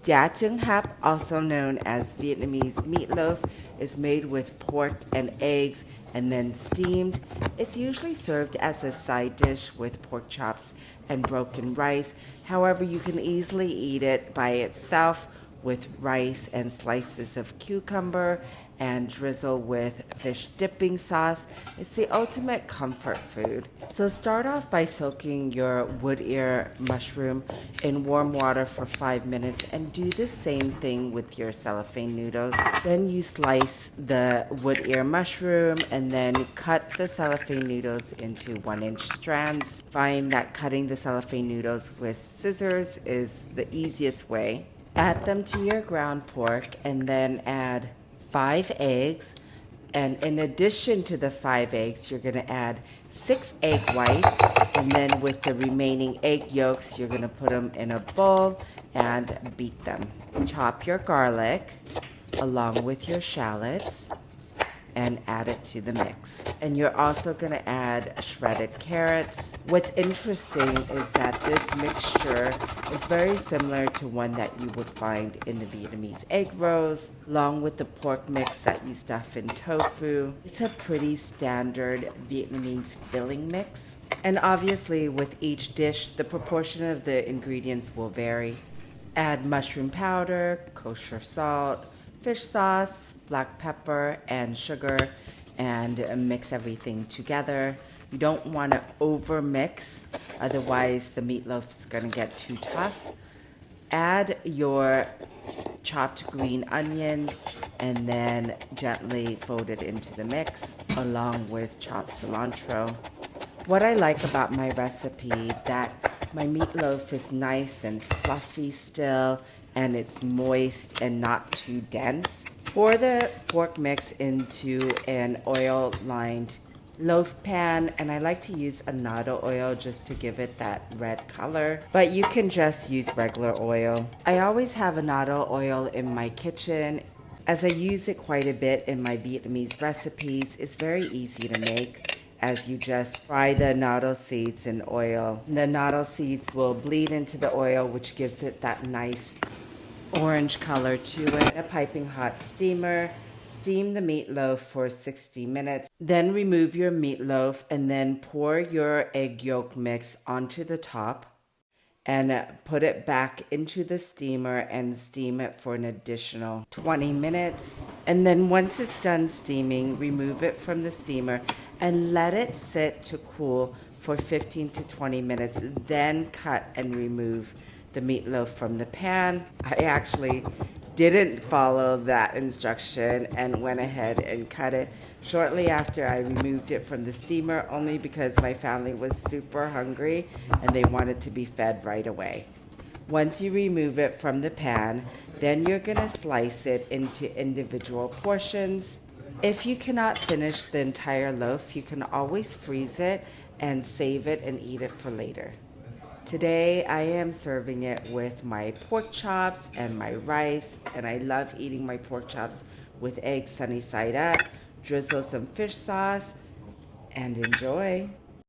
Trứng, also known as Vietnamese meatloaf, is made with pork and eggs and then steamed. It's usually served as a side dish with pork chops and broken rice. However, you can easily eat it by itself with rice and slices of cucumber and drizzle with fish dipping sauce. It's the ultimate comfort food. So start off by soaking your wood ear mushroom in warm water for 5 minutes and do the same thing with your cellophane noodles. Then you slice the wood ear mushroom and then cut the cellophane noodles into 1-inch strands. Find that cutting the cellophane noodles with scissors is the easiest way. Add them to your ground pork and then add 5 eggs. And in addition to the 5 eggs, you're going to add 6 egg whites. And then with the remaining egg yolks, you're going to put them in a bowl and beat them. Chop your garlic along with your shallots and add it to the mix. And you're also going to add shredded carrots. What's interesting is that this mixture is very similar to one that you would find in the Vietnamese egg rolls, along with the pork mix that you stuff in tofu. It's a pretty standard Vietnamese filling mix. And obviously with each dish, the proportion of the ingredients will vary. Add mushroom powder, kosher salt, fish sauce, black pepper, and sugar, and mix everything together. You don't want to over mix, otherwise the meatloaf is going to get too tough. Add your chopped green onions and then gently fold it into the mix along with chopped cilantro. What I like about my recipe that my meatloaf is nice and fluffy still, and it's moist and not too dense. Pour the pork mix into an oil-lined loaf pan, and I like to use annatto oil just to give it that red color, but you can just use regular oil. I always have annatto oil in my kitchen as I use it quite a bit in my Vietnamese recipes. It's very easy to make, as you just fry the annatto seeds in oil. The annatto seeds will bleed into the oil, which gives it that nice orange color to it. A piping hot steamer. Steam the meatloaf for 60 minutes. Then remove your meatloaf and then pour your egg yolk mix onto the top and put it back into the steamer and steam it for an additional 20 minutes. And then once it's done steaming, remove it from the steamer and let it sit to cool for 15 to 20 minutes. Then cut and remove the meatloaf from the pan. I actually didn't follow that instruction and went ahead and cut it shortly after I removed it from the steamer, only because my family was super hungry and they wanted to be fed right away. Once you remove it from the pan, then you're gonna slice it into individual portions. If you cannot finish the entire loaf, you can always freeze it and save it and eat it for later. Today I am serving it with my pork chops and my rice, and I love eating my pork chops with eggs sunny side up. Drizzle some fish sauce and enjoy.